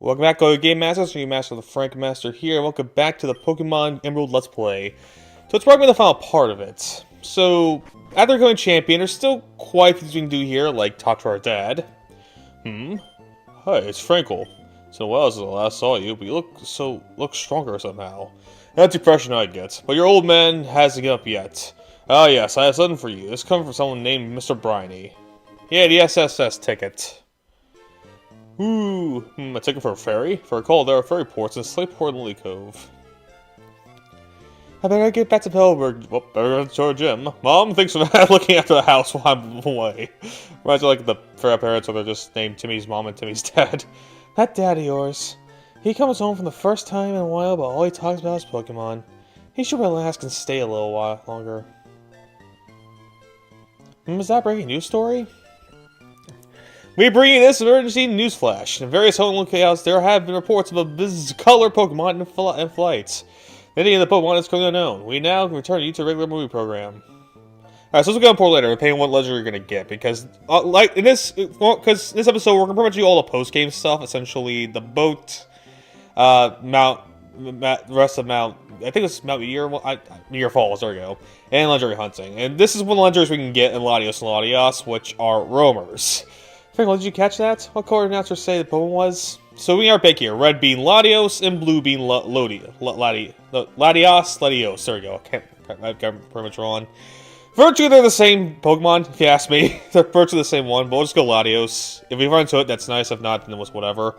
Welcome back, to Game Masters. New Master the Frank Master here. Welcome back to the Pokemon Emerald Let's Play. So it's probably the final part of it. So after going champion, there's still quite a few things we can do here, like talk to our dad. Hi, it's Frankel. So well since I last saw you, but you look stronger somehow. That's the impression I get. But your old man hasn't given up yet. Ah yes, I have something for you. This comes from someone named Mr. Briney. Yeah, the SSS ticket. Ooh, a ticket for a ferry? For a call, there are ferry ports in Slateport and Lily Cove. I better get back to Pellberg. Well, better go to our gym. Mom thinks of looking after the house while I'm away. Reminds me like the fair parents where they're just named Timmy's mom and Timmy's dad. That dad of yours. He comes home for the first time in a while, but all he talks about is Pokemon. He should relax and stay a little while longer. Is that a breaking news story? We bring you this emergency news flash. In various home locales, there have been reports of a bizarre Pokemon in flight. Many of the Pokemon is currently unknown. We now return you to a regular movie program. Alright, so let's go on for later, depending on what legend you're gonna get, because like in this, because this episode we're gonna pretty much do all the post game stuff. Essentially, the boat, rest of Mount. I think it's Mount Year Falls. There we go, and legendary hunting. And this is one of the legendaries we can get in Latios and Latios, which are roamers. Frank, did you catch that? What color did announcer say the Pokemon was? So we are back here. Red being Latios and blue being Latios. There we go. I got pretty much wrong. Virtually, they're the same Pokemon, if you ask me. They're virtually the same one, but we'll just go Latios. If we run into it, that's nice. If not, then it was whatever.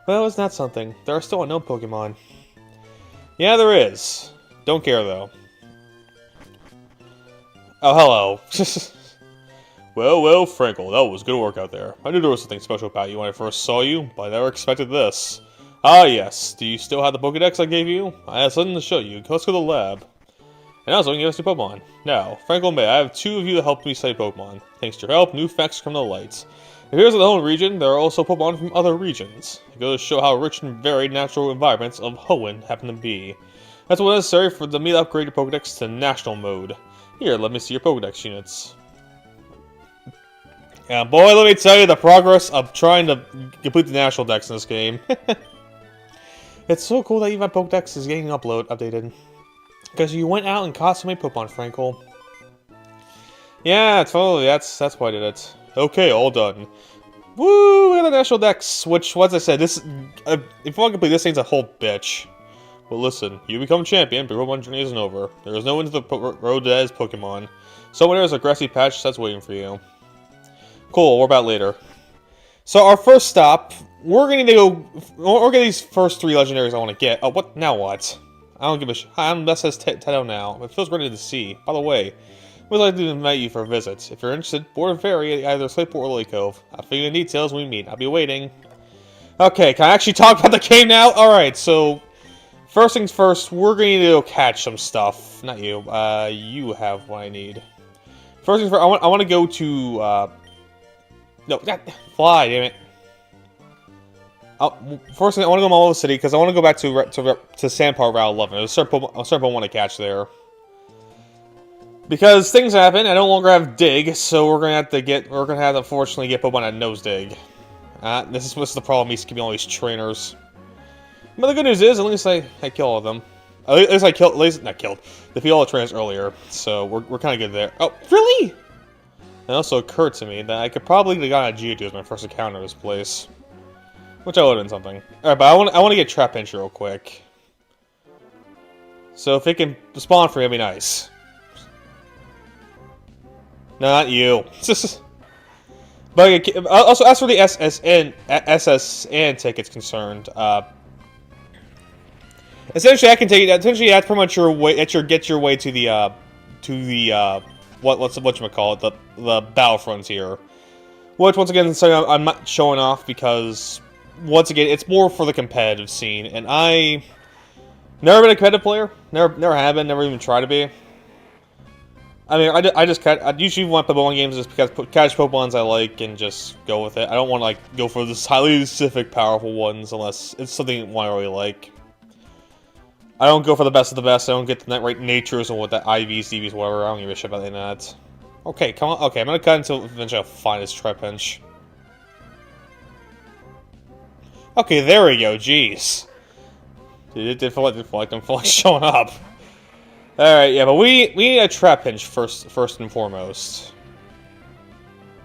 Well, it's not something. There are still unknown Pokemon. Yeah, there is. Don't care, though. Oh, hello. Well, Frankel, that was good work out there. I knew there was something special about you when I first saw you, but I never expected this. Ah, yes. Do you still have the Pokedex I gave you? I have something to show you. Let's go to the lab. And also, you can give us new Pokemon. Now, Frankel May, I have two of you that helped me study Pokemon. Thanks to your help, new facts come to light. If here's the home region, there are also Pokemon from other regions. It goes to show how rich and varied natural environments of Hoenn happen to be. That's what's necessary for me to upgrade your Pokedex to National Mode. Here, let me see your Pokedex units. Yeah, boy, let me tell you the progress of trying to complete the National Dex in this game. It's so cool that even my Pokedex is getting updated. Because you went out and caught so many Pokemon, Frankel. Yeah, totally, that's why I did it. Okay, all done. Woo, we got the National Dex, which, once I said, this, if you want to complete this thing's a whole bitch. But listen, you become champion, but your Pokemon journey isn't over. There is no end to the road that is Pokemon. Somewhere there's a grassy patch that's waiting for you. Cool, what about later? So our first stop, we're gonna go. We're gonna these first three legendaries I want to get. Oh, what? Now what? I don't give a Hi, I'm that says Teto now. It feels ready to see. By the way, we'd like to invite you for a visit. If you're interested, board a ferry at either Slateport or Lily Cove. I'll figure the details when we meet. I'll be waiting. Okay, can I actually talk about the game now? All right, so first things first, we're going to go catch some stuff. Not you. You have what I need. First things first, I want to go to. No, fly, damn it. First thing, I want to go to Malmo City because I want to go back to Sandpark Route 11. There's a certain Pokemon I want to catch there. Because things happen, I no longer have Dig, so we're gonna have to unfortunately get Pokemon at Nose Dig. This is the problem. He's keeping all these trainers. But the good news is, at least I kill all of them. At least I killed, not killed. Defeat all the trainers earlier, so we're kind of good there. Oh, really? It also occurred to me that I could probably have gotten a Geodude as my first encounter in this place. Which I would have been something. Alright, but I want to get Trapinch real quick. So if it can spawn for me, that'd be nice. No, not you. But also, as for the SSN ticket's concerned, essentially I can take it. Essentially, that's pretty much your way. Get your way to the whatchamacallit, the Battle Frontier. Which, once again, so I'm not showing off because, once again, it's more for the competitive scene, and I never been a competitive player. Never have been. Never even tried to be. I mean, I usually want Pokemon games just because catch Pokemons I like and just go with it. I don't want to like go for this highly specific, powerful ones unless it's something I really like. I don't go for the best of the best. I don't get the right natures and what that IVs, DVs, whatever. I don't give a shit about any of that. Okay, come on. Okay, I'm gonna cut until eventually I'll find this Trapinch. Okay, there we go. Jeez. Dude, it did feel like them showing up. Alright, yeah, but we need a trap pinch first and foremost.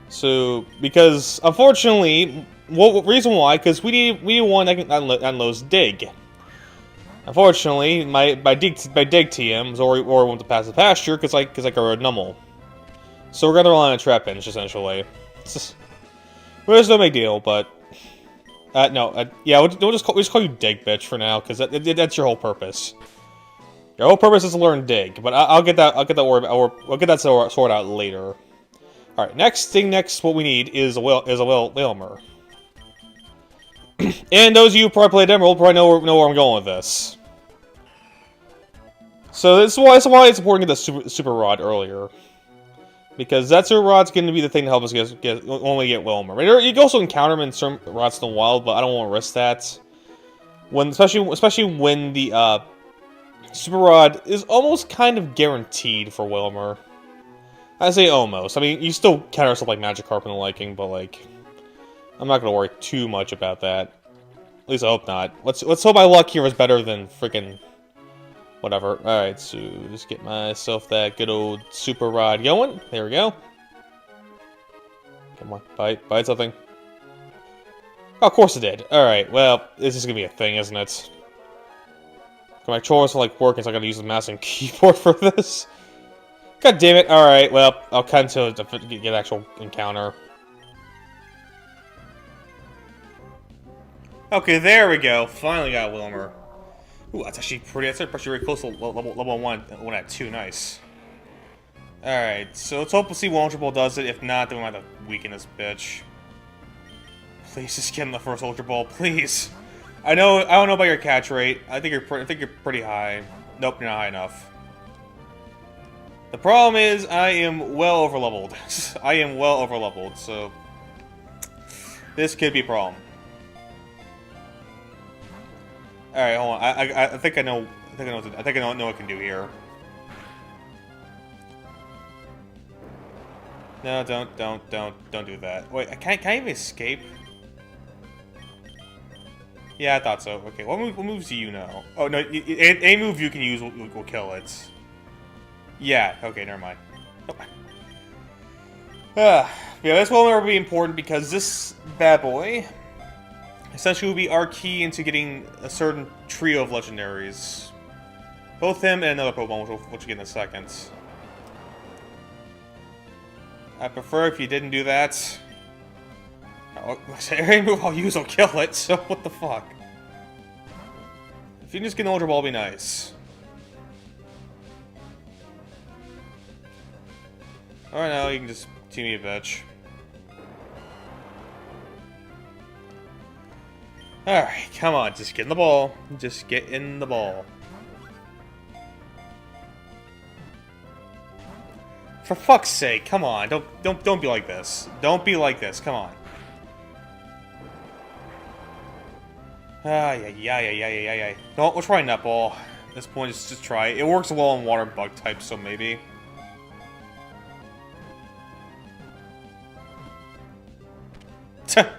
So, because, unfortunately, reason why, because we need one that can unload dig. Unfortunately, my dig TM, Zori went to pass the pasture, because I rode Nummel. So we're gonna rely on a trap pinch, essentially. It's no big deal, but... no, yeah, we'll just call you dig, bitch, for now, because that's your whole purpose. Your whole purpose is to learn dig, but I'll get that sorted out later. All right, next, what we need is a Whalmer. And those of you who probably played Emerald probably know where I'm going with this. So this is why it's important to get the super rod earlier, because that super rod's going to be the thing to help us when we get Whalmer. You can also encounter them in certain rods in the wild, but I don't want to risk that. Especially when the Super Rod is almost kind of guaranteed for Whalmer. I say almost. I mean, you still counter stuff like Magikarp and the liking, but like, I'm not gonna worry too much about that. At least I hope not. Let's hope my luck here is better than freaking whatever. All right, so just get myself that good old Super Rod going. There we go. Come on, bite something. Oh, of course it did. All right, well, this is gonna be a thing, isn't it? My chores are like working, so I gotta use the mouse and keyboard for this. God damn it! All right, well, I'll cut until get actual encounter. Okay, there we go. Finally got Whalmer. Ooh, that's actually pretty. That's actually very close to level 1 at 2. Nice. All right, so let's hope we'll see Ultra Ball does it. If not, then we might have to weaken this bitch. Please just get him the first Ultra Ball, please. I don't know about your catch rate. I think you're pretty high. Nope, you're not high enough. The problem is I am well overleveled. I am well overleveled, so this could be a problem. All right, hold on. I think I know. I think I know what I can do here. No, don't do that. Wait, can I even escape? Yeah, I thought so. Okay, what moves do you know? Oh, no, any move you can use will kill it. Yeah, okay, never mind. Yeah, this will never be important because this bad boy essentially will be our key into getting a certain trio of legendaries. Both him and another Pokemon, which we'll get in a second. I prefer if you didn't do that. Every move I'll use will kill it, so what the fuck? If you can just get an Ultra Ball, it'll be nice. Alright, now you can just team me a bitch. Alright, come on, just get in the ball. Just get in the ball. For fuck's sake, come on, don't be like this. Don't be like this, come on. Yeah. No, we'll try Netball. At this point, just try. It works well on water bug types, so maybe.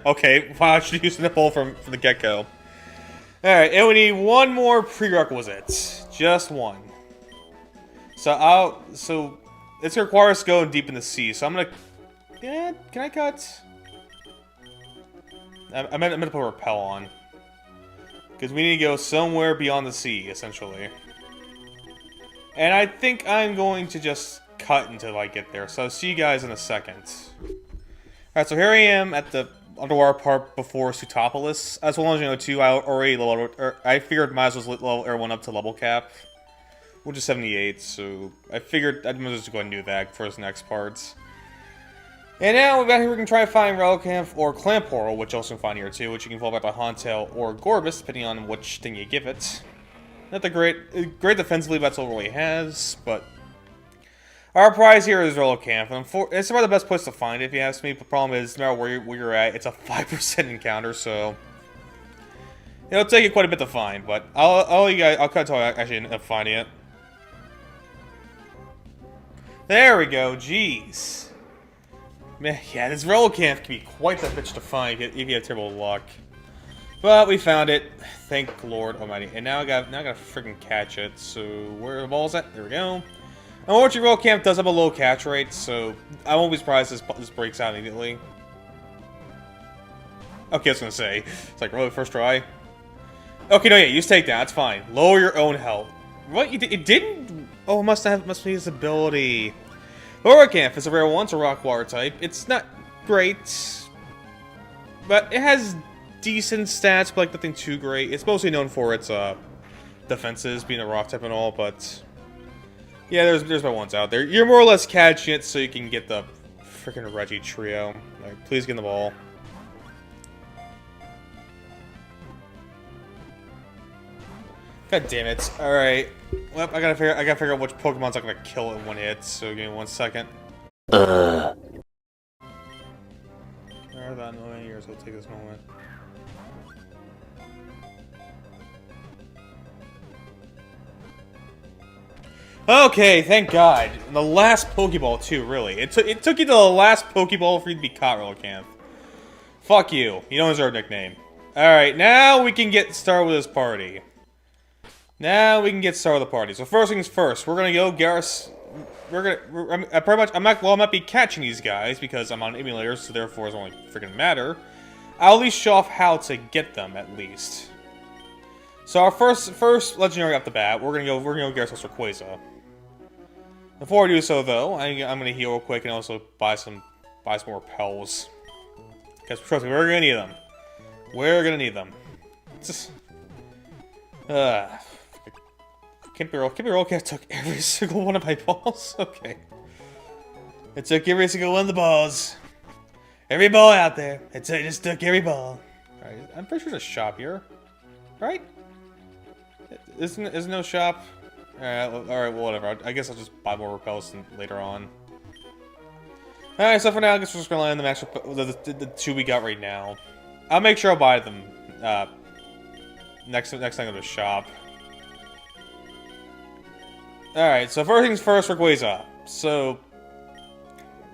Okay, well, I should use Netball from the get-go. Alright, and we need one more prerequisite. Just one. So it's gonna require us going deep in the sea, so I'm gonna... Yeah, can I cut? I meant to put Repel on. Because we need to go somewhere beyond the sea, essentially. And I think I'm going to just cut until I get there. So I'll see you guys in a second. Alright, so here I am at the underwater part before Sutopolis. As well as you know, too, I already leveled... I figured might as well level everyone up to level cap. Which is 78, so I figured I'd just go ahead and do that for his next parts. And now we're back here, we can try to find Relicanth or Clamportal, which you also can find here too, which you can follow back by Hauntail or Gorbis, depending on which thing you give it. Not the great defensively, that's all it really has, but... Our prize here is Relicanth, and it's about the best place to find it, if you ask me. The problem is, no matter where you're at, it's a 5% encounter, so... It'll take you quite a bit to find, but I'll cut until I actually end up finding it. There we go, jeez. Man, yeah, this Relicanth can be quite the bitch to find if you have terrible luck. But we found it. Thank Lord Almighty. And now I gotta freaking catch it. So where are the balls at? There we go. Unfortunately, Royal Camp does have a low catch rate, so I won't be surprised if this breaks out immediately. Okay, I was gonna say. It's like, really, first try? Okay, no, yeah, use takedown, that's fine. Lower your own health. What? It didn't? Oh, it must be his ability. Royal Camp is a rare one, it's a rock water type. It's not great, but it has decent stats, but like nothing too great. It's mostly known for its defenses, being a rock type and all, but yeah, there's my ones out there. You're more or less catching it so you can get the freaking Reggie trio. Like, please get the ball. God damn it! All right, well, I gotta figure out which Pokemon's not gonna kill it in one hit. So give me 1 second. Are that annoying? Here, so I'll take this moment. Okay, thank God. And the last Pokeball too. Really, it took you to the last Pokeball for you to be caught, Royal Camp. Fuck you. You don't deserve a nickname. All right, now we can get started with this party. Now we can get started with the party. So first things first, we're gonna go Garrus. I'm not be catching these guys because I'm on emulators, so therefore it doesn't really freaking matter. I'll at least show off how to get them at least. So our first legendary off the bat, we're gonna go Garrus Rayquaza. Before I do so though, I'm gonna heal real quick and also buy some more repels. Because trust me, we're gonna need them. We're gonna need them. It's just Can't be real. Cat took every single one of my balls. Okay. It took every single one of the balls. Every ball out there. It just took every ball. Alright, I'm pretty sure there's a shop here. Right? Isn't no shop? Alright, well, whatever. I guess I'll just buy more repels later on. Alright, so for now, I guess we're just gonna land the two we got right now. I'll make sure I'll buy them next time I go to the shop. Alright, so first things first, Rayquaza. So,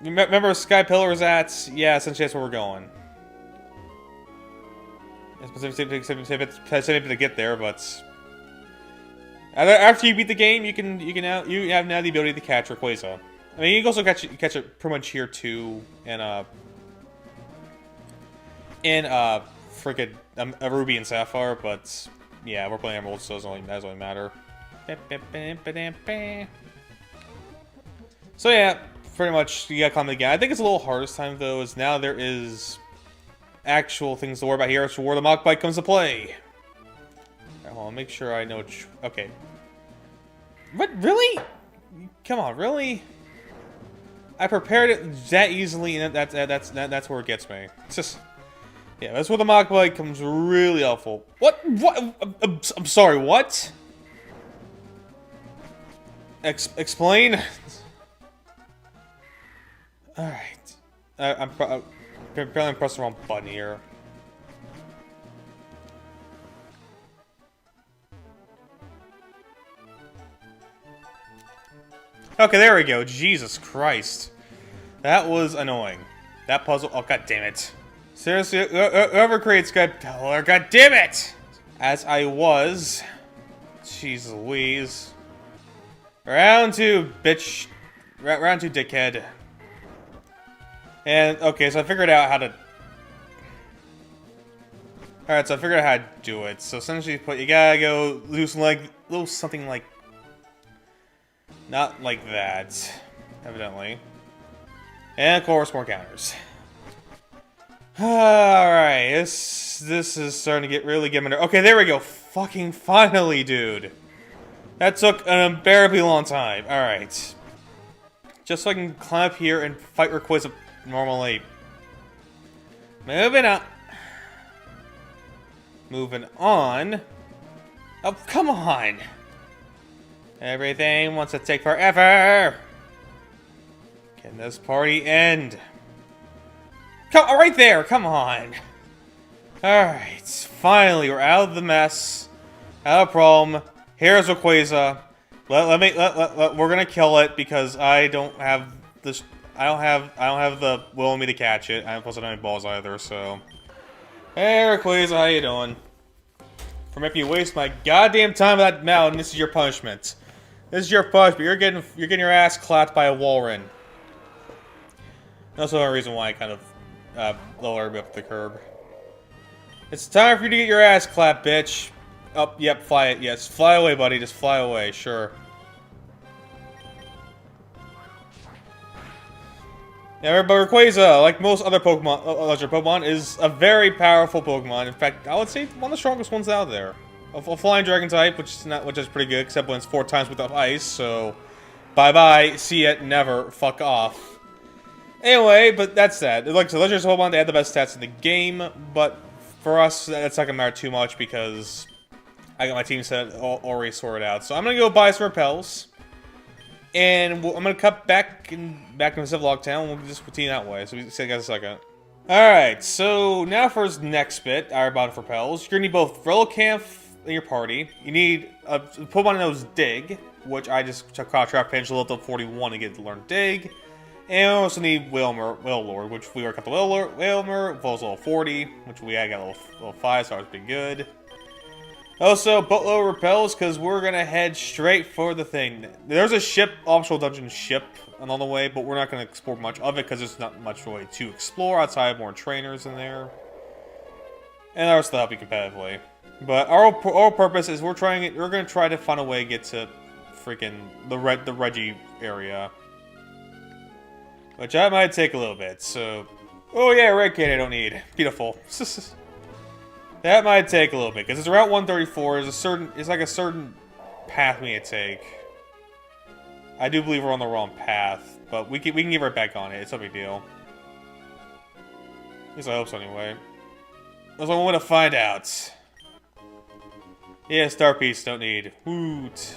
remember Sky Pillar's at? Yeah, essentially that's where we're going. Specifically to get there, but after you beat the game, you have now the ability to catch Rayquaza. I mean, you can also catch it pretty much here too, in frickin' a Ruby and Sapphire, but yeah, we're playing Emerald, so it doesn't really matter. So yeah, pretty much you gotta climb the guy. I think it's a little hard this time though, is now there is actual things to worry about here, so where the Mach Bite comes to play. Right, hold on, make sure I know which. Okay. What? Really? Come on, really? I prepared it that easily, and that's where it gets me. It's just, yeah, that's where the Mach Bite comes really helpful. What? I'm sorry. What? Explain. All right. I'm apparently pressing the wrong button here. Okay, there we go. Jesus Christ. That was annoying. That puzzle. Oh, god damn it. Seriously, whoever creates Sky Pillar, god damn it! As I was. Jeez Louise. Round two, bitch. Round two, dickhead. And, okay, so I figured out how to... Alright, so I figured out how to do it. So essentially, you gotta go lose something like... Not like that, evidently. And of course, more counters. Alright, this is starting to really get me under. Okay, there we go. Fucking finally, dude. That took an unbearably long time. Alright. Just so I can climb up here and fight Rayquaza normally. Moving up. Moving on. Oh, come on. Everything wants to take forever. Can this party end? Come right there. Come on. All right. Finally, we're out of the mess. Out of the problem. Here's Rayquaza. We're gonna kill it because I don't have this. I don't have the will in me to catch it. Plus, I don't have balls either. So Hey, Rayquaza, how you doing? For making you waste my goddamn time at that mountain, this is your punishment. This is your punishment. You're getting your ass clapped by a Walrein. That's the only reason why I kind of lowered me up the curb. It's time for you to get your ass clapped, bitch. Oh, yep, fly it. Yes, fly away, buddy. Just fly away. Sure. Yeah, but Rayquaza, like most other Pokemon, larger Pokemon, is a very powerful Pokemon. In fact, I would say one of the strongest ones out there. A flying Dragon type, which is pretty good, except when it's 4 times without ice. So, bye bye, see ya, never, fuck off. Anyway, but that's that. Like so, Legendary Pokemon, they had the best stats in the game, but for us, that's not gonna matter too much because I got my team set already sorted out. So I'm gonna go buy some repels, and I'm gonna cut back into Civilog Town. We'll just continue that way. So we see you guys in a second. All right. So now for his next bit, our bout of repels. You're gonna need both Relicanth in your party. You need a Pokemon knows Dig, which I just caught Trap Pinch level up to 41 to get to learn Dig. And we also need Wailord, which we already got the Wailmer, evolves level 40, which we had got level 5, so that was pretty good. Also, boatload repels, because we're going to head straight for the thing. There's a ship, optional dungeon ship, on the way, but we're not going to explore much of it, because there's not much really to explore outside more trainers in there. And the rest will help you competitively. But our purpose is we're going to try to find a way to get to freaking the Reggie area. Which I might take a little bit, so... Oh yeah, Red Cane I don't need. Beautiful. That might take a little bit, because it's Route 134, it's like a certain path we need to take. I do believe we're on the wrong path, but we can get right back on it, it's no big deal. At least I hope so anyway. That's what I want to find out. Yeah, Star Piece, don't need. Woot.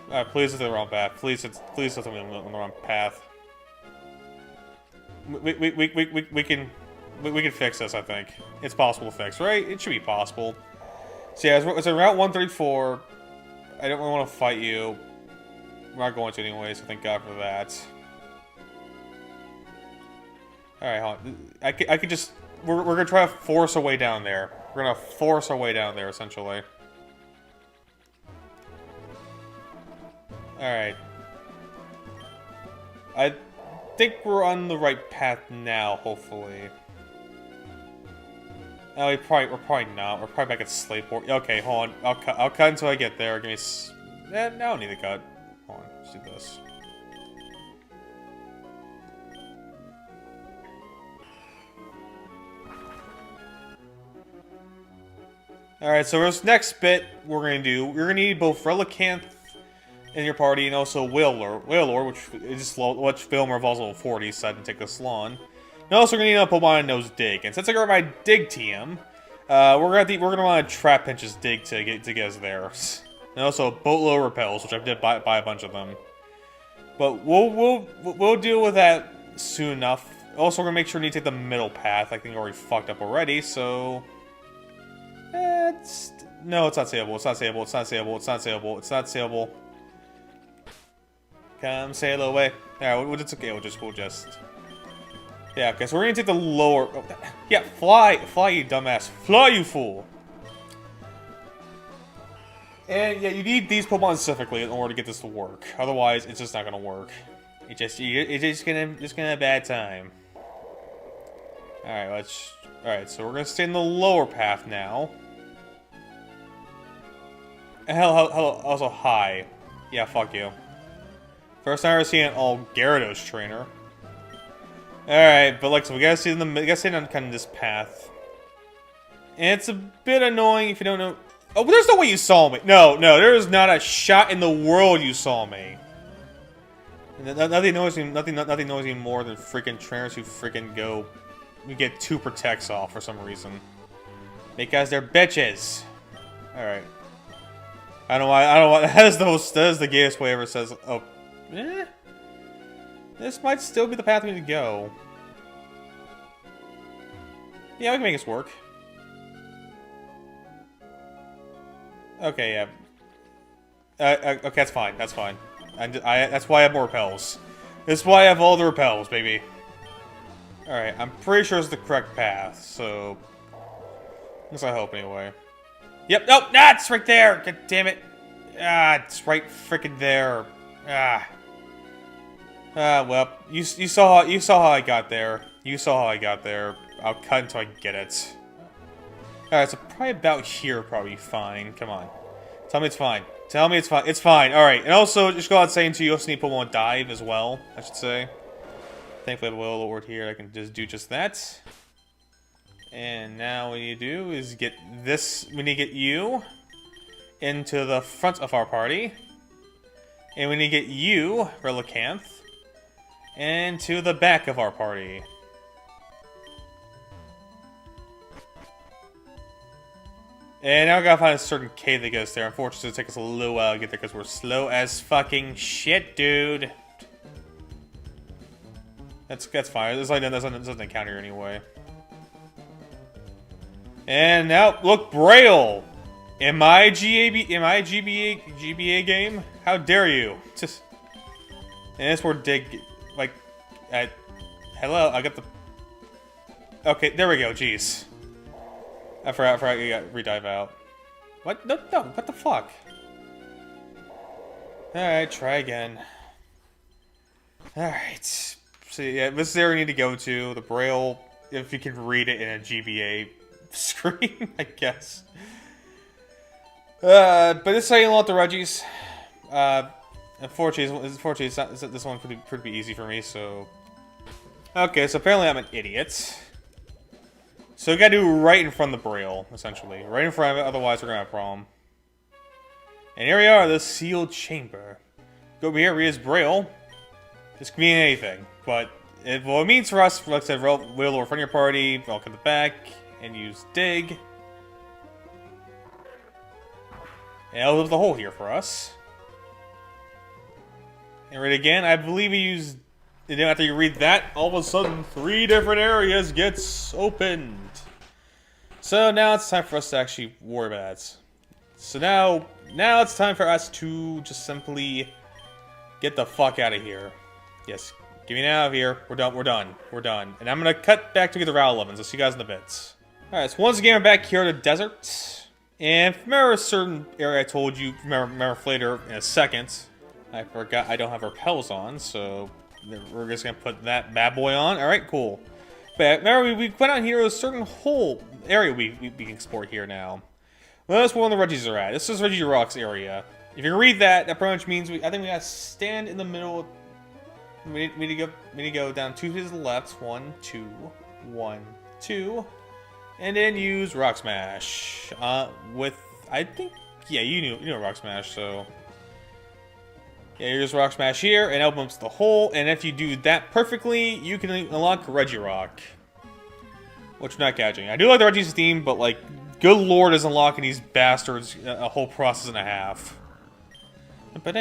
Alright, please it's the wrong path. Please let me on the wrong path. We can fix this, I think. It's possible to fix, right? It should be possible. So yeah, it's a Route 134. I don't really want to fight you. We're not going to anyway, so thank God for that. Alright, hold on. I could just... We're gonna try to force our way down there. We're gonna force our way down there, essentially. Alright. I think we're on the right path now, hopefully. Oh, we're probably not. We're probably back at Slateport. Okay, hold on. I'll cut until I get there. Give me no, I don't need to cut. Hold on, let's do this. Alright, so this next bit we're gonna do, we're gonna need both Relicanth in your party, and also Wailord, which Filmer evolves level 40, so I didn't take this long. And also, we're gonna need a Pokemon that knows Dig. And since I got my Dig TM, we're gonna want to Trap Pinch's Dig to get us there. And also boatload repels, which I did buy a bunch of them. But we'll deal with that soon enough. Also, we're gonna make sure we take the middle path. I think I already fucked up already, so. No, it's not sayable. It's not sayable. It's not sayable. It's not sayable. It's not sayable. Come sail away. Alright, it's okay. We'll just. Yeah, okay, so we're gonna take the lower. Oh, yeah, fly, you dumbass. Fly, you fool. And yeah, you need these Pokemon specifically in order to get this to work. Otherwise, it's just not gonna work. It's just gonna have a bad time. Alright, so we're gonna stay in the lower path now. And hello, also hi. Yeah, fuck you. First time I've ever seen an all Gyarados trainer. Alright, but like so we gotta stay on kind of this path. And it's a bit annoying if you don't know. Oh, but there's no way you saw me. No, there is not a shot in the world you saw me. Nothing annoys me more than freaking trainers who freaking go. We get 2 protects off for some reason. Because they're bitches. Alright. I don't know why. That is the gayest way ever says. Oh, eh? This might still be the path we need to go. Yeah, we can make this work. Okay, yeah. Okay, that's fine. That's fine. That's why I have more repels. This is why I have all the repels, baby. Alright, I'm pretty sure it's the correct path, so... at least I hope, anyway. Yep, nope, it's right there! God damn it! It's right frickin' there. Well, you saw how I got there. You saw how I got there. I'll cut until I get it. Alright, so probably about here, probably fine. Come on. Tell me it's fine. Tell me it's fine. It's fine. Alright, and also, just go out saying too, you also need Pokemon Dive as well, I should say. Thankfully, I have a little word here. I can just do just that. And now what we need to do is get this. We need to get you into the front of our party. And we need to get you, Relicanth, into the back of our party. And now we gotta find a certain cave that gets there. Unfortunately, it'll take us a little while to get there because we're slow as fucking shit, dude. That's fine. There's like doesn't encounter anyway. And now look, Braille. Am I a GBA game? How dare you? Just and that's where dig like hello, I got the okay, there we go, jeez. I forgot you got redive out. What? No, what the fuck? Alright, try again. Alright. So yeah, this is where we need to go to. The Braille, if you can read it in a GBA screen, I guess. But this is how you unlock the Reggies. Unfortunately, this one could be easy for me, so... Okay, so apparently I'm an idiot. So we gotta do right in front of the Braille, essentially. Right in front of it, otherwise we're gonna have a problem. And here we are, the sealed chamber. Go over here, read his Braille. This could mean anything, but what it means for us, like I said, wheel over front of your party, walk in the back, and use dig. And it'll leave the hole here for us. And read again, I believe we use. And then after you read that, all of a sudden 3 different areas gets opened. So now it's time for us to actually worry about that. So now it's time for us to just simply get the fuck out of here. Yes, get me out of here. We're done. And I'm gonna cut back to get the Route 11s. I'll see you guys in a bit. Alright, so once again, we're back here at the desert. And remember a certain area I told you, remember later in a second. I forgot I don't have repels on, so we're just gonna put that bad boy on. Alright, cool. But remember, we went out here to a certain whole area we can explore here now. Well, that's where one of the Reggies are at. This is Regirock's area. If you read that, that pretty much means I think we gotta stand in the middle. We need to go down 2 to the left. 1, 2, 1, 2. And then use Rock Smash. With, I think, yeah, you knew Rock Smash, so. Yeah, you just Rock Smash here, and it opens the hole, and if you do that perfectly, you can unlock Regirock. Which I'm not catching. I do like the Reggie's theme, but, like, good lord is unlocking these bastards a whole process and a half. But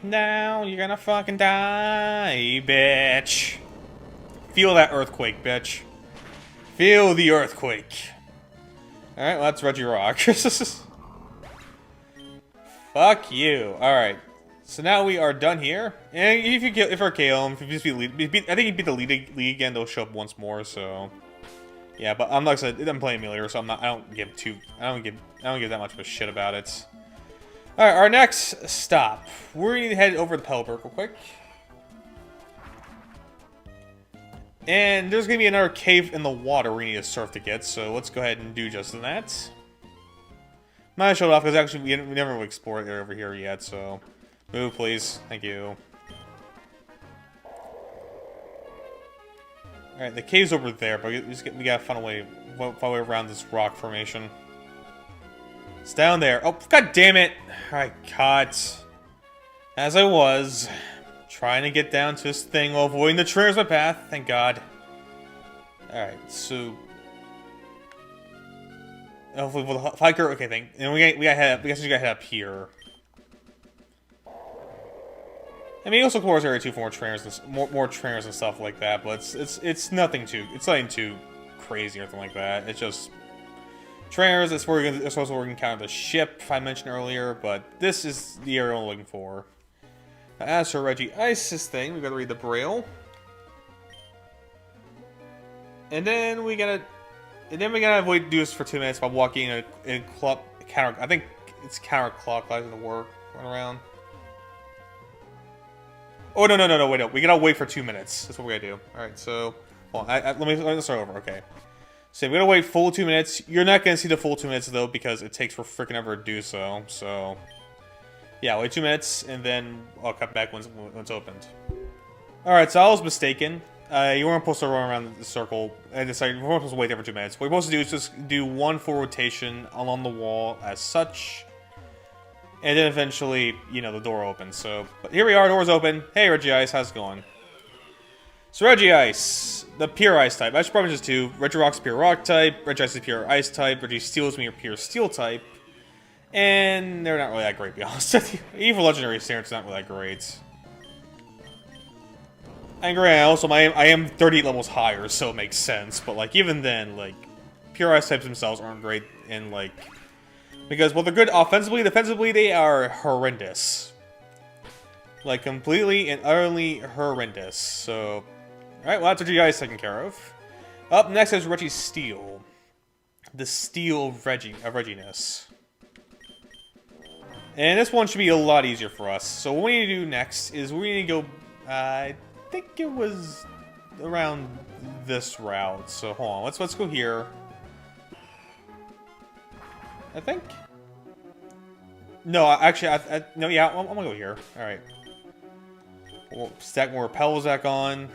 now you're gonna fucking die, bitch. Feel that earthquake, bitch. Feel the earthquake. Alright, well, that's Regirock. Fuck you. Alright. So now we are done here. And if our KO him, if you just I think he beat the league again, they'll show up once more, so. Yeah, but I'm like I said, I'm playing Emulator, so I don't give that much of a shit about it. Alright, our next stop. We're gonna head over to Pellberg real quick. And there's gonna be another cave in the water we need to surf to get, so let's go ahead and do just that. I'm not showed off because actually we never really explored it over here yet, so move please. Thank you. Alright, the cave's over there, but we gotta find a way around this rock formation. It's down there. Oh, god damn it! Alright, cut. As I was trying to get down to this thing while avoiding the trainers in my path. Thank god. Alright, so hopefully we'll hiker. Okay, thank. And we gotta head up here. I mean, also Chorus Area 2 for more trainers and more trainers and stuff like that, but it's nothing too crazy or anything like that. It's just trainers. That's also where we can encounter the ship I mentioned earlier, but this is the area we're looking for. Now, as for Reggie Ice's thing, we gotta read the Braille. And then we gotta avoid do this for 2 minutes by walking in counter. I think it's counterclockwise in the work run around. Oh no! Wait, no. We gotta wait for 2 minutes. That's what we gotta do. All right, so hold on. Let me start over. Okay. So we gotta wait full 2 minutes. You're not gonna see the full 2 minutes though because it takes for freaking ever to do so. So yeah, wait 2 minutes and then I'll cut back once it's opened. All right, so I was mistaken. You weren't supposed to run around the circle. I decided you weren't supposed to wait there for 2 minutes. What you're supposed to do is just do one full rotation along the wall as such. And then eventually, you know, the door opens. So, but here we are, door's open. Hey, Regice, how's it going? So, Regice, the pure ice type. I should probably just do Regirock's pure rock type, Regice is pure ice type, Registeel is pure steel type. And they're not really that great, to be honest with you. Even for legendary standards, not really that great. And granted, also, I am 38 levels higher, so it makes sense. But, like, even then, like, pure ice types themselves aren't great in, like... Because, well, they're good offensively, defensively, they are horrendous. Like, completely and utterly horrendous. So, alright, well, that's what you guys taken care of. Up next is Registeel. The Steel of Reginess. And this one should be a lot easier for us. So what we need to do next is we need to go... I think it was around this route. So hold on, let's go here. I think. No, actually, no, yeah, I'm gonna go here. All right. We'll stack more repels back on.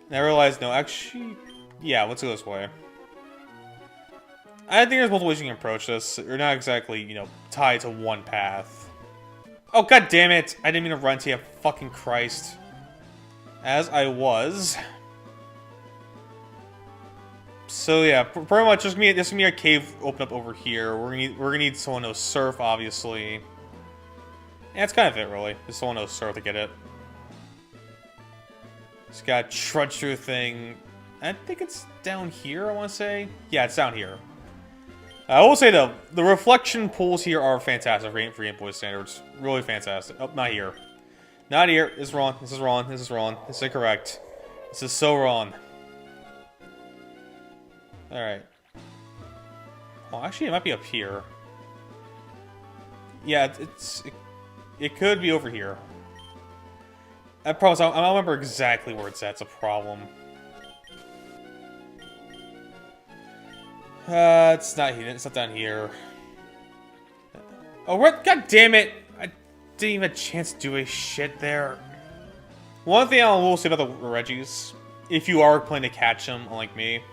And I realized, no, actually, yeah, let's go this way. I think there's multiple ways you can approach this. You're not exactly, you know, tied to one path. Oh, god damn it! I didn't mean to run to you, fucking Christ. As I was. So yeah, pretty much just gonna be a cave open up over here. We're gonna need someone to surf, obviously. Yeah, that's kind of it, really. Just someone to surf to get it. Just gotta trudge through a thing. I think it's down here, I want to say. Yeah, it's down here. I will say, though, the reflection pools here are fantastic for Game Boy standards. Really fantastic. Oh, not here. Not here. This is wrong. This is wrong. This is wrong. This is incorrect. This is so wrong. Alright. Oh, actually, it might be up here. Yeah, it could be over here. I promise, I don't remember exactly where it's at. It's a problem. It's not here. It's not down here. Oh, what? God damn it! I didn't even have a chance to do a shit there. One thing I will say about the Regis, if you are planning to catch them, unlike me,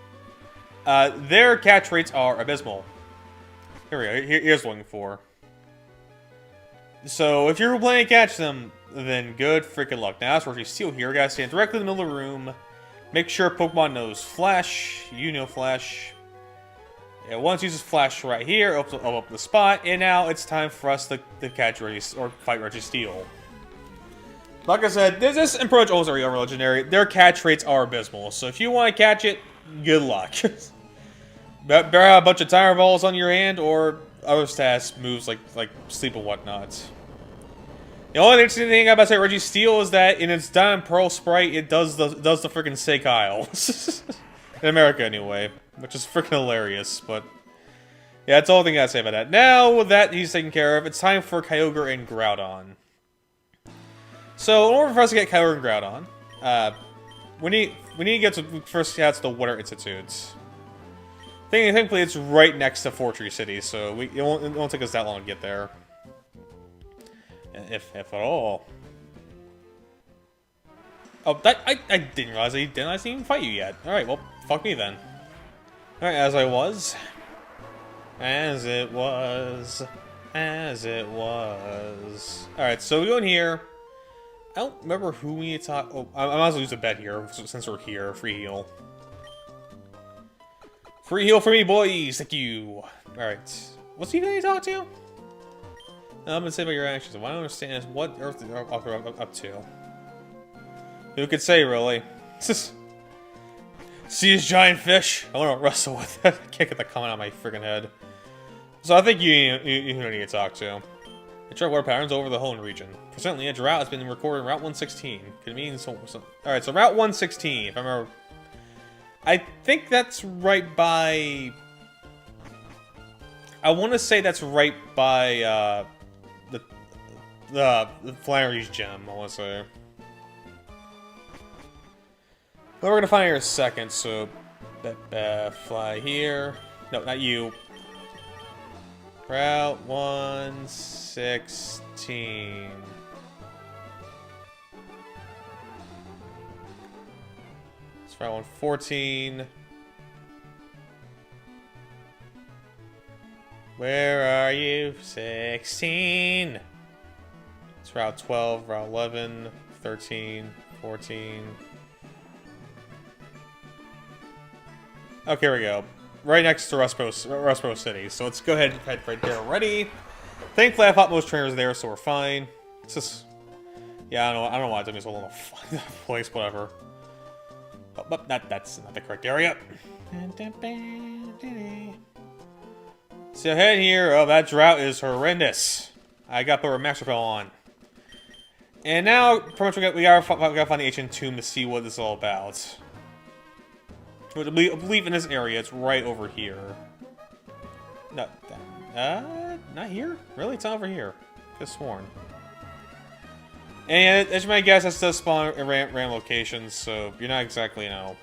their catch rates are abysmal. Here we go. Here's what I'm looking for. So, if you're planning to catch them, then good freaking luck. Now, that's where you steal here. You gotta stand directly in the middle of the room. Make sure Pokemon knows Flash. You know Flash. Yeah, once uses Flash right here, opens up the spot, and now it's time for us to catch or fight Registeel. Like I said, this approach almost every other legendary. Their catch rates are abysmal, so if you want to catch it, good luck. Better have a bunch of Tire Balls on your hand, or other stats moves like Sleep and whatnot. The only interesting thing about say Registeel is that in its Diamond Pearl sprite, it does the freaking Say Kyle. In America, anyway. Which is freaking hilarious, but... Yeah, that's all the thing I gotta say about that. Now, with that he's taken care of, it's time for Kyogre and Groudon. So, in order for us to get Kyogre and Groudon, we need to get to first get to the Water Institutes. Thankfully, it's right next to Fortree City, so it won't take us that long to get there. If at all. Oh, I didn't realize he didn't even fight you yet. Alright, well, fuck me then. Alright, as I was. As it was. As it was. Alright, so we go in here. I don't remember who we need to talk. Oh, I might as well use a bet here since we're here. Free heal. Free heal for me, boys! Thank you! Alright. What's he gonna talk to? I'm gonna say about your actions. What I don't understand is what Earth is up to. Who could say, really? See his giant fish? I want to wrestle with it. I can't get the comment out of my freaking head. So I think you need to talk to. The chart water patterns over the whole region. Presently, a drought has been recorded in Route 116. Could mean so. Alright, so Route 116, if I remember. I think that's right by... I want to say that's right by, the Flannery's gem, I want to say. But we're gonna find here in a second, so... fly here. No, not you. Route 116. It's Route 114. Where are you? 16. It's Route 12, Route 11, 13, 14. Okay, here we go. Right next to Rustboro City. So let's go ahead and head right there already. Thankfully, I thought most trainers there, so we're fine. It's just... Yeah, I don't know why it took me so long to find that place, whatever. Oh, but that's not the correct area. So ahead here, oh, that drought is horrendous. I gotta put a max repel on. And now, pretty much, we gotta find the ancient tomb to see what this is all about. I believe in this area, it's right over here. No, not here? Really? It's not over here. Could have sworn. And as you might guess, that does spawn at random locations, so you're not exactly, you know.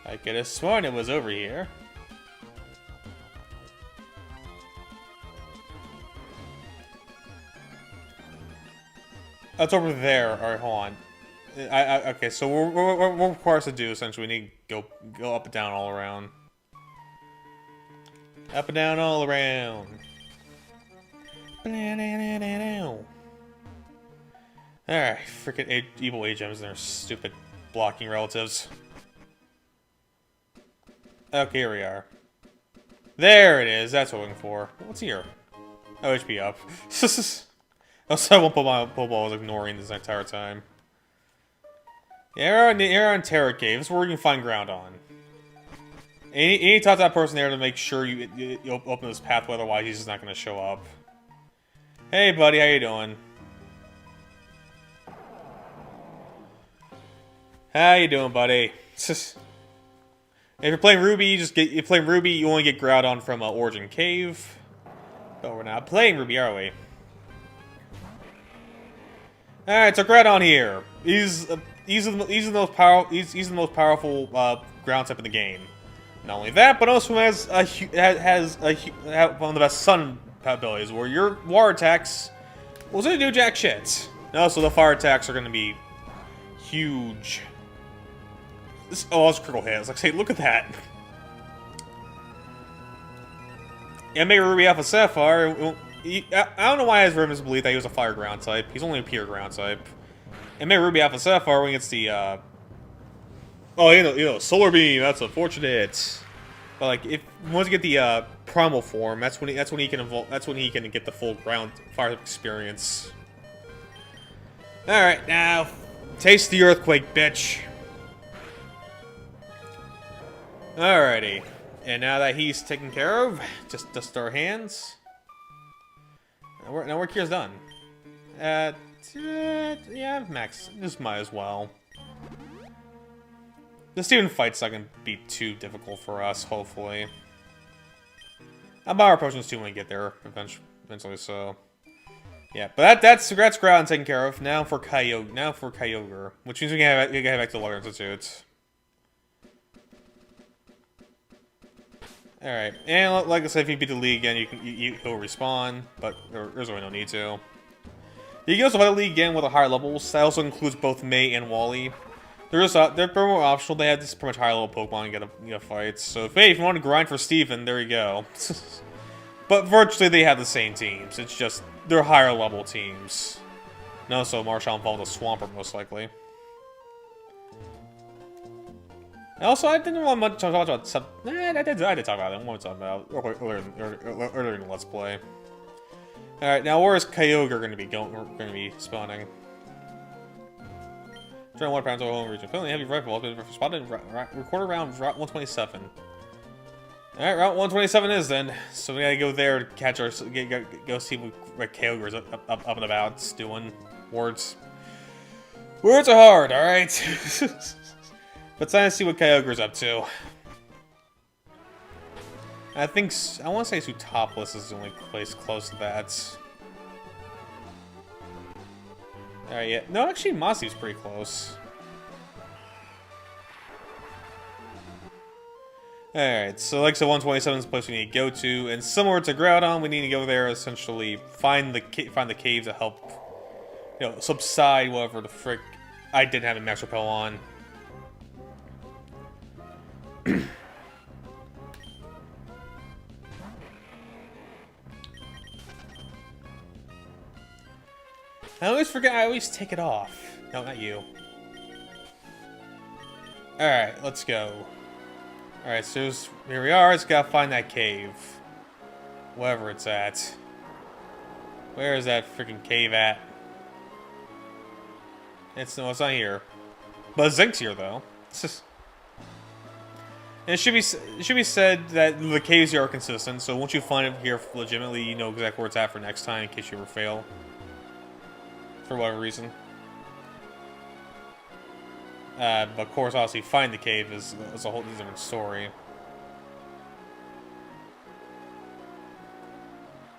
I could have sworn it was over here. That's over there. Alright, hold on. Okay, so what requires us to do, essentially, we need to go up and down all around. Up and down all around. Alright, freaking evil A-gems and their stupid blocking relatives. Okay, here we are. There it is, that's what we're looking for. What's here? Oh, HP up. Also, I won't put my Pokeball I was ignoring this entire time. Yeah, you're on Terra Cave. This is where you can find ground on. And you need to talk to that person there to make sure you open this pathway, otherwise he's just not going to show up. Hey, buddy, how you doing? How you doing, buddy? If you're playing Ruby, you only get Groudon from Origin Cave. But we're not playing Ruby, are we? Alright, so Groudon here. He's the most powerful ground type in the game. Not only that, but also has one of the best sun abilities, where your water attacks was gonna do jack shit. And also, the fire attacks are gonna be huge. This that's a critical hit. It's like, say, look at that. Yeah, Mega Ruby Alpha Sapphire. I don't know why I has Rimmons believe that he was a fire ground type. He's only a pure ground type. And Mega Ruby Alpha Sapphire when he gets the oh, you know, Solar Beam. That's unfortunate. But like, if once you get the primal form, that's when he can evolve. That's when he can get the full ground fire experience. All right, now taste the earthquake, bitch. Alrighty, and now that he's taken care of, just dust our hands. Now work here's done. Yeah, max. Just might as well. The Steven fight's not gonna be too difficult for us, hopefully. I'll buy our potions too when we get there, eventually. So, yeah. But that's Groudon taken care of. Now for Kyogre, which means we can head back to the Water Institute. All right, and like I said, if you beat the league again, he'll respawn, but there's really no need to. You can also fight the league again with a higher levels. That also includes both May and Wally. They're pretty more optional. They have this pretty much higher level Pokemon and get a fight. So if you want to grind for Steven, there you go. But virtually they have the same teams. It's just they're higher level teams. And also Marshall involved with a Swampert most likely. And also, I didn't want much to talk about sub. I did talk about it. I want to talk about it earlier in the Let's Play. All right, now where is Kyogre going to be spawning? Trying one pounds of home region. Feeling heavy rifle has been spotted. Recorded around Route 127. All right, Route 127 is then. So we gotta go there to catch our go see what Kyogre's up and about doing. Words. Words are hard, alright? But time to see what Kyogre's up to. I want to say Sootopolis is the only place close to that. Alright, yeah. No, actually, Mossy's pretty close. Alright, so like so 127 is the place we need to go to, and similar to Groudon, we need to go there, essentially find the cave to help, you know, subside whatever the frick I didn't have a Max Repel on. I always forget, I always take it off. No, not you. Alright, let's go. Alright, so here we are, let's gotta find that cave. Wherever it's at. Where is that freaking cave at? It's not here. But Zink's here, though. And it should be said that the caves here are consistent, so once you find it here legitimately, you know exactly where it's at for next time in case you ever fail. For whatever reason. But of course, obviously, find the cave is a whole different story.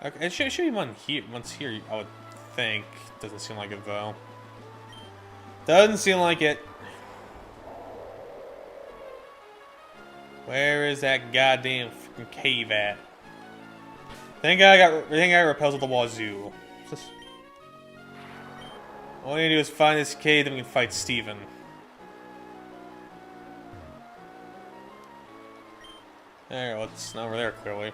Okay, it should be once here, I would think. Doesn't seem like it, though. Doesn't seem like it. Where is that goddamn freaking cave at? I think I repels with the wazoo. All we need to do is find this cave, then we can fight Steven. There, well, it's not over there, clearly.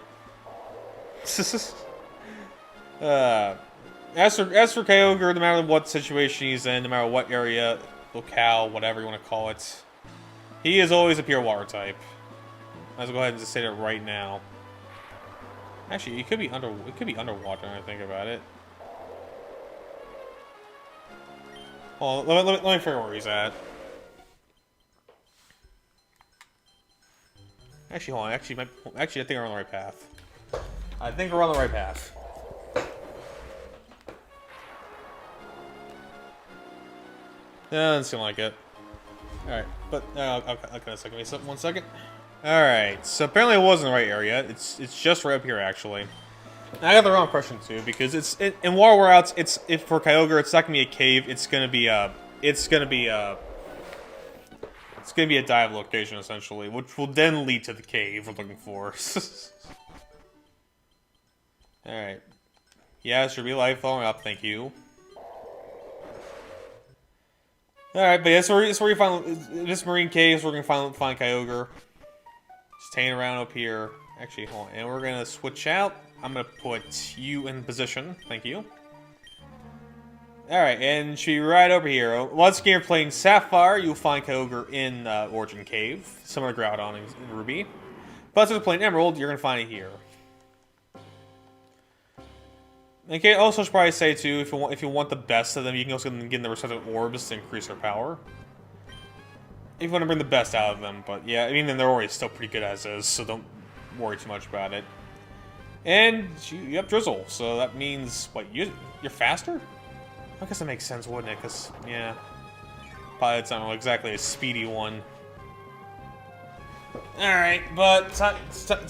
As for Kyogre, no matter what situation he's in, no matter what area, locale, whatever you want to call it, he is always a pure water type. Might as well go ahead and just say that right now. Actually, it could be underwater when I think about it. Well, let me figure out where he's at. Actually, hold on. Actually, I think we're on the right path. I think we're on the right path. Yeah, doesn't seem like it. Alright, but I'll cut a second. Wait, 1 second. Alright, so apparently it was in the right area. It's just right up here, actually. And I got the wrong impression too, because in Water Worlds, if for Kyogre, it's not gonna be a cave. It's gonna be a dive location essentially, which will then lead to the cave we're looking for. All right, yeah, it should be life following up. Thank you. All right, but yeah, so where you find this marine cave. We're gonna find Kyogre. Just hanging around up here. Actually, hold on, and we're gonna switch out. I'm gonna put you in position. Thank you. Alright, and should be right over here. Once again, you're playing Sapphire, you'll find Kyogre in Origin Cave. Similar to Groudon and Ruby. But since you're playing Emerald, you're gonna find it here. Okay, also should probably say too, if you want the best of them, you can also get in the respective orbs to increase their power. If you want to bring the best out of them, but yeah, I mean, they're already still pretty good as is, so don't worry too much about it. And you have Drizzle, so that means, what, you're faster? I guess that makes sense, wouldn't it? Because, yeah, probably it's not exactly a speedy one. Alright, but it's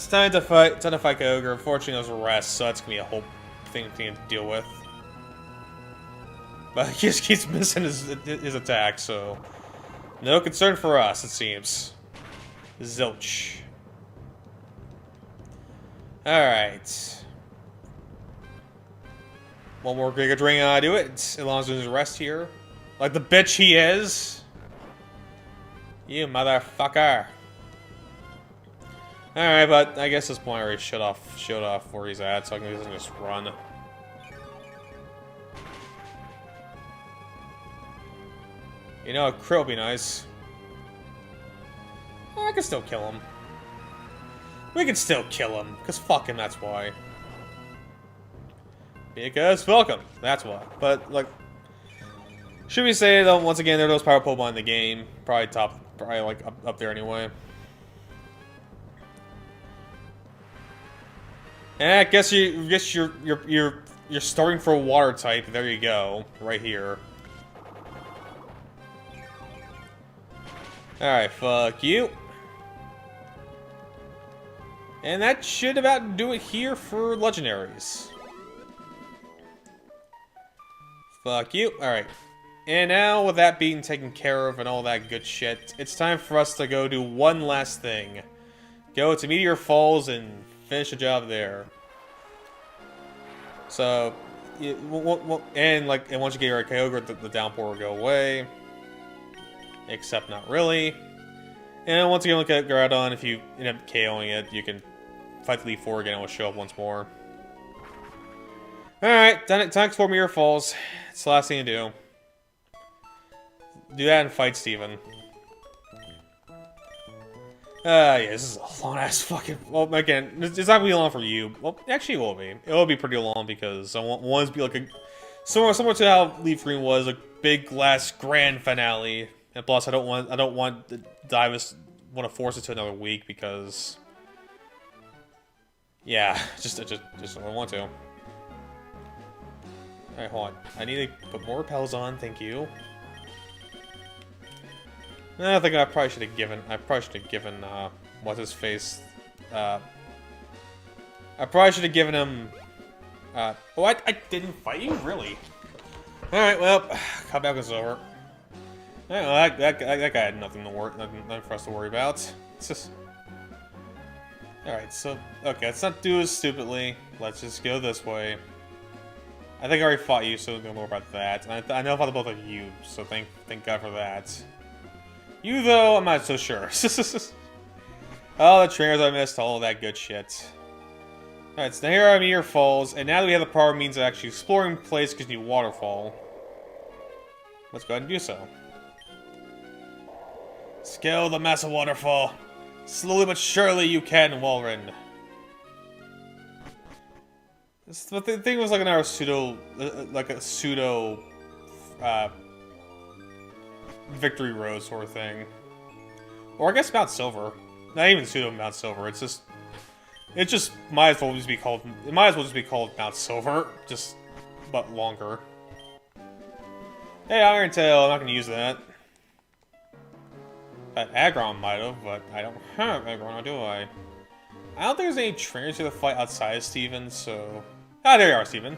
time to fight Kyogre. Unfortunately, there's a rest, so that's going to be a whole thing to deal with. But he just keeps missing his attack, so no concern for us, it seems. Zilch. Alright. One more Giga Drain and I do it, as long as there's a rest here. Like the bitch he is. You motherfucker. Alright, but I guess at this point I already showed off where he's at, so I can just run. You know, a crit would be nice. I can still kill him. We can still kill him, because fuck him, that's why. Because fuck him, that's why. But, like, should we say, though, once again, they're those power Pokemon in the game. Probably like, up there anyway. And I guess you're starting for a water type. There you go, right here. Alright, fuck you. And that should about do it here for Legendaries. Fuck you. Alright. And now, with that being taken care of and all that good shit, it's time for us to go do one last thing. Go to Meteor Falls and finish the job there. So, and once you get your Kyogre, the downpour will go away. Except not really. And once again, look at Groudon. If you end up KOing it, you can fight the Leaf 4 again and it will show up once more. Alright, done it. Time to explore Meteor Falls. It's the last thing to do. Do that and fight Steven. Yeah, this is a long-ass fucking... Well, again, it's not gonna be long for you. Well, actually, it will be. It will be pretty long because I want to be like a... Similar to how Leaf Green was, a big last grand finale. And plus, I don't want the Divus want to force it to another week because... Yeah, just don't want to. Alright, hold on. I need to put more repels on, thank you. I think I probably should have given, what's his face, I probably should have given him, oh, I didn't fight you? Really? Alright, well, comeback is over. Alright, well, that guy had nothing for us to worry about. It's just... Alright, so, okay, let's not do as stupidly. Let's just go this way. I think I already fought you, so we'll know more about that. And I know about both of you, so thank God for that. You, though, I'm not so sure. All the trainers I missed, all that good shit. Alright, so here are Meteor Falls, and now that we have the power means of actually exploring the place because you need waterfall. Let's go ahead and do so. Scale the massive waterfall. Slowly but surely you can, Walren. But the thing was like another pseudo, Victory Road sort of thing. Or I guess Mount Silver. Not even pseudo Mount Silver, it just might as well just be called Mount Silver, but longer. Hey, Iron Tail, I'm not gonna use that. Aggron might have, but I don't have Aggron, do I? I don't think there's any trainers here to fight outside of Steven, so... Ah, there you are, Steven.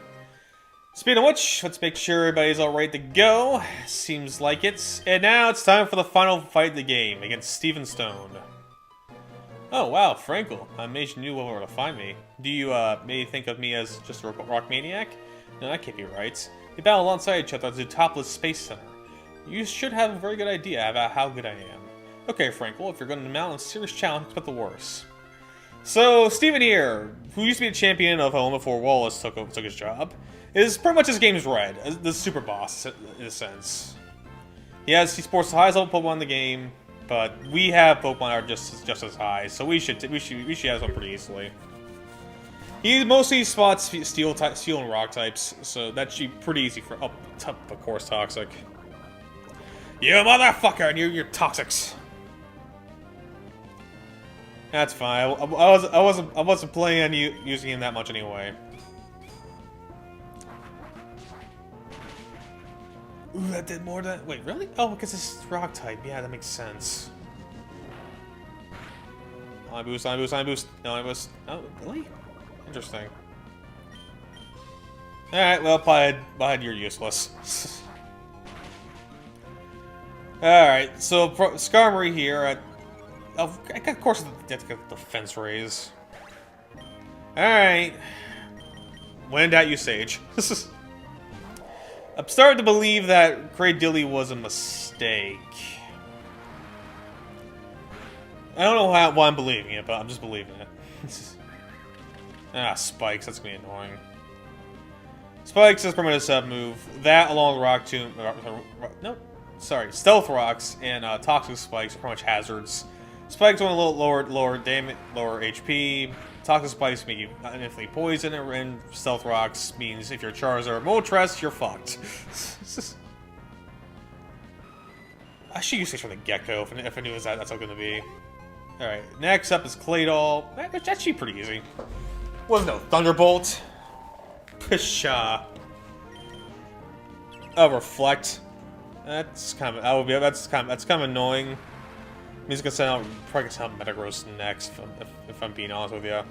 Speaking of which, let's make sure everybody's all ready to go. Seems like it. And now it's time for the final fight of the game against Steven Stone. Oh, wow, Frankel. I made you knew where to find me. Do you, maybe think of me as just a rock maniac? No, that can't be right. We battle alongside each other at the Topless Space Center. You should have a very good idea about how good I am. Okay, Frankel, if you're going to mount a serious challenge, expect the worst. So, Steven here, who used to be a champion of Home before Wallace took his job, is pretty much his game's red, the super boss, in a sense. He sports the highest level Pokemon in the game, but we have Pokemon that are just as high, so we should have some pretty easily. He mostly spots steel and rock types, so that should be pretty easy for of course, Toxic. You motherfucker, and you're Toxics. That's fine. I wasn't planning on using him that much anyway. Ooh, that did more than... Wait, really? Oh, because it's rock type. Yeah, that makes sense. On boost. No, boost. Oh, really? Interesting. Alright, well, Pied, you're useless. Alright, so Skarmory here. Of course, that's got the defense raise. Alright. When in doubt, use Sage. I'm starting to believe that Cradilly was a mistake. I don't know why I'm believing it, but I'm just believing it. Spikes, that's gonna be annoying. Spikes is permanent sub move. That along with Rock Tomb... Nope. Sorry. Stealth Rocks and Toxic Spikes are pretty much hazards. Spikes want a little lower damage, lower HP. Toxic Spikes make you infinitely poison, and Stealth Rocks means if you're Charizard or Moltres, you're fucked. I should use this for the Gecko if I knew that's how it's going to be. Alright, next up is Claydol. That's actually pretty easy. Was no Thunderbolt. Pshaw. Oh, Reflect. That's kind of annoying. He's gonna send out, probably gonna send out Metagross next, if I'm being honest with you.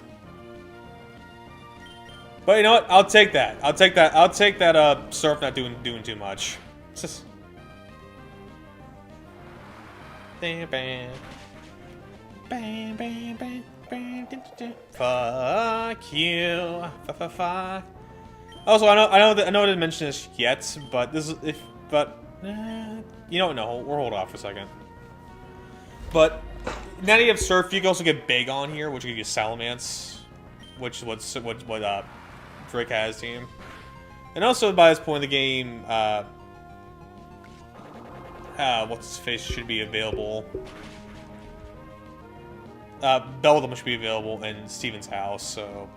But you know what? I'll take that. I'll take that. I'll take that. Surf not doing too much. It's just... Bam, bam. Bam, bam, bam, bam, fuck you. Fuck. Also, I know I didn't mention this yet, but this is you don't know. We'll hold off for a second. But now that you have Surf, you can also get Big on here, which will give you Salamence, which is what Drake has team. And also by this point in the game, what's his face should be available. Beldum should be available in Steven's house, so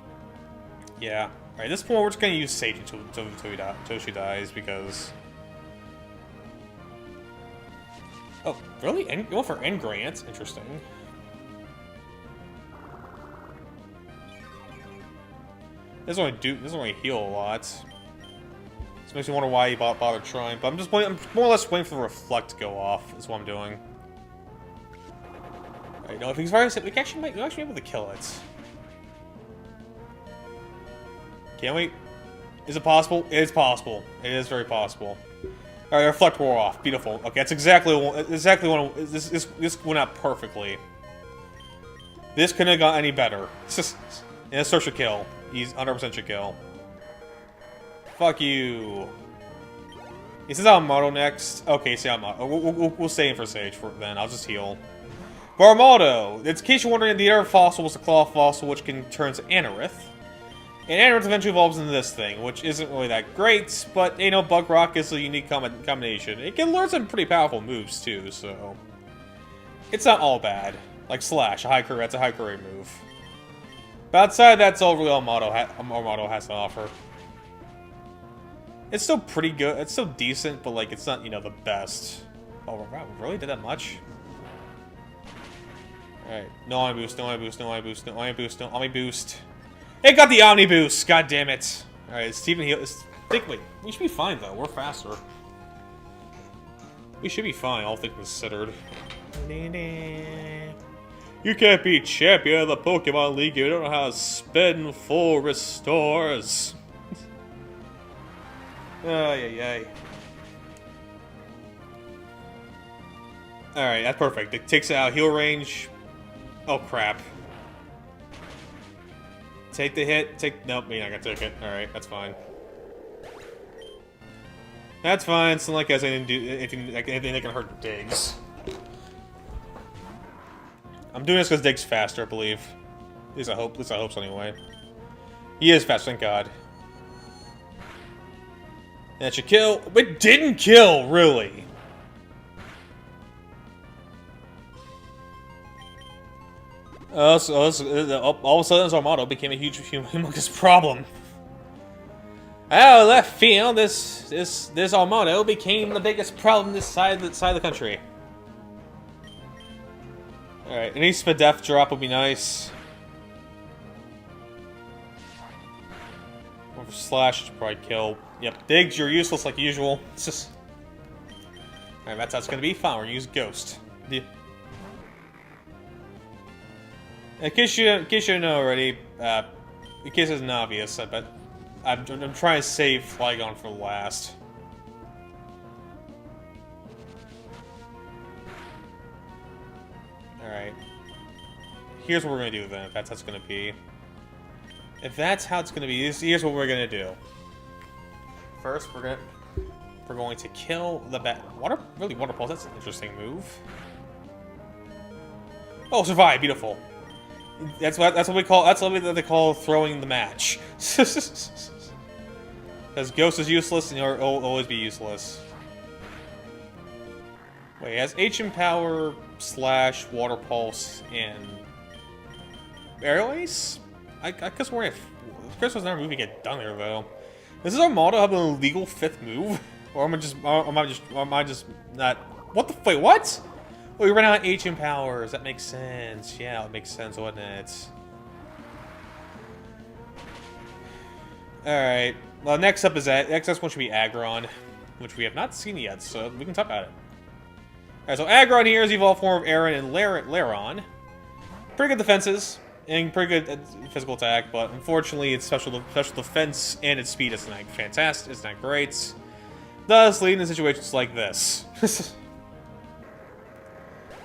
yeah. Alright, at this point we're just gonna use Sage until she dies, because... Oh, really? You went for Engrant? Interesting. This doesn't really heal a lot. This makes me wonder why he bothered trying, but I'm more or less waiting for the Reflect to go off, is what I'm doing. Alright, no, if he's very sick, we actually be able to kill it. Can we? Is it possible? It is possible. It is very possible. Alright, Reflect wore off. Beautiful. Okay, that's exactly what this went out perfectly. This couldn't have got any better. And this should kill. He's 100% should kill. Fuck you. Is this Armado next? Okay, say Armado. We'll stay in for Sage then. I'll just heal. Armado! In case you're wondering, the other fossil was the Claw fossil, which can turn to Anorith. And Anorith eventually evolves into this thing, which isn't really that great, but, you know, Bug Rock is a unique combination. It can learn some pretty powerful moves, too, so... It's not all bad. Like Slash, that's a high career move. But outside, that's all really Armado has to offer. It's still pretty good. It's still decent, but, like, it's not, you know, the best. Oh, wow, really? Did that much? Alright. No Omni Boost, no Omni Boost, no Omni Boost, no Omni Boost, no Omni Boost. It got the Omni Boost! God damn it. Alright, Steven heal. Wait, we should be fine, though. We're faster. We should be fine, all things considered. You can't be champion of the Pokemon League if you don't know how to spin full restores. Ay. Alright, that's perfect. It takes it out. Heal range. Oh, crap. Take the hit. Nope, you're not gonna take it. Alright, that's fine. That's fine. It's not like I didn't do anything that can hurt Diggs. I'm doing this because Diggs faster, I believe. At least I hope so anyway. He is fast, thank God. That should kill. It didn't kill, really. So all of a sudden, Armado became a huge, humongous problem. Out of left field, this Armado became the biggest problem this side of the country. All right, any Spadef drop would be nice. Or Slash should probably kill. Yep, Diggs, you're useless like usual. It's just... Alright, that's how it's gonna be. Fine, we're gonna use Ghost. In case you don't know already, in case it's not obvious, I bet I'm trying to save Flygon for last. Alright. Here's what we're gonna do then, if that's how it's gonna be. If that's how it's gonna be, here's what we're gonna do. First, we're going to kill the Water Pulse, that's an interesting move. Oh, survive, beautiful. That's what they call throwing the match. Because Ghost is useless and you'll always be useless. Wait, it has HM Power, Slash, Water Pulse, and Aerial Ace? I guess Chris was never moving it done there though. Does this Armado have an illegal 5th move? Or am I just not... What the... Wait, what? Oh, we ran out of HM powers. That makes sense. Yeah, it makes sense, wouldn't it? Alright. Well, next up is that. Next one should be Aggron, which we have not seen yet, so we can talk about it. Alright, so Aggron here is the evolved form of Aaron and Laron. Pretty good defenses, and pretty good physical attack, but unfortunately its special defense and its speed is not fantastic, it's not great. Thus, leading to situations like this.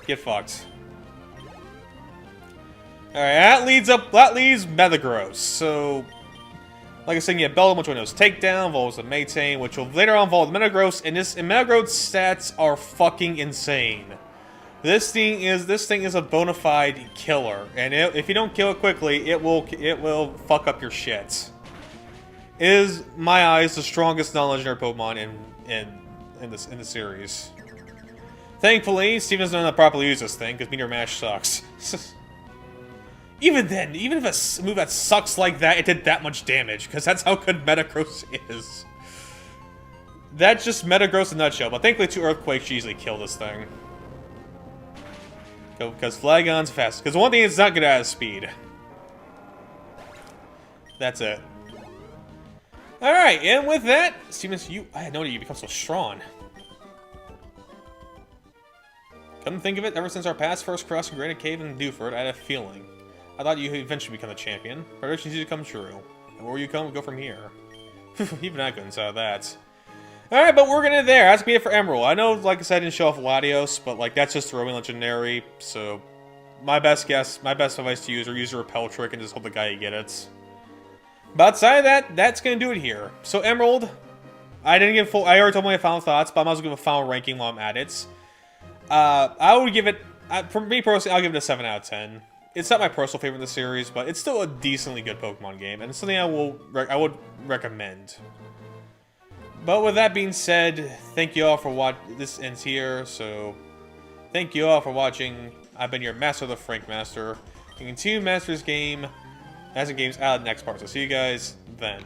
Get fucked. Alright, that leaves Metagross. So, like I said, you have Bellum, which one knows Takedown, evolves a Maytane, which will later on evolve Metagross, and Metagross stats are fucking insane. This thing is a bona fide killer, and if you don't kill it quickly, it will fuck up your shit. It is, in my eyes, the strongest non-legendary Pokemon in the series. Thankfully, Steven doesn't know how to properly use this thing, because Meteor Mash sucks. Even then, even if a move that sucks like that, it did that much damage, because that's how good Metagross is. That's just Metagross in a nutshell, but thankfully 2 Earthquakes should easily kill this thing. Because Flagon's fast. Because one thing it's not good at is speed. That's it. Alright, and with that, Steven, I had no idea you become so strong. Come to think of it, ever since our past first crossing Granite Cave in Dewford, I had a feeling. I thought you'd eventually become a champion. Predictions usually come true. And where you go from here? Even I couldn't say that. Alright, but we're gonna there. That's gonna be it for Emerald. I know, like I said, I didn't show off Latios, but like that's just throwing Legendary, so my best advice to use is use a repel trick and just hope the guy you get it. But outside of that, that's gonna do it here. So Emerald, I already told my final thoughts, but I might as well give a final ranking while I'm at it. I would give it, for me personally, I'll give it a 7 out of 10. It's not my personal favorite in the series, but it's still a decently good Pokemon game, and it's something I would recommend. But with that being said, thank you all for watching. This ends here, so thank you all for watching. I've been your Master of the Frank Master. You can continue Master's game as the game's out of the next part, so see you guys then.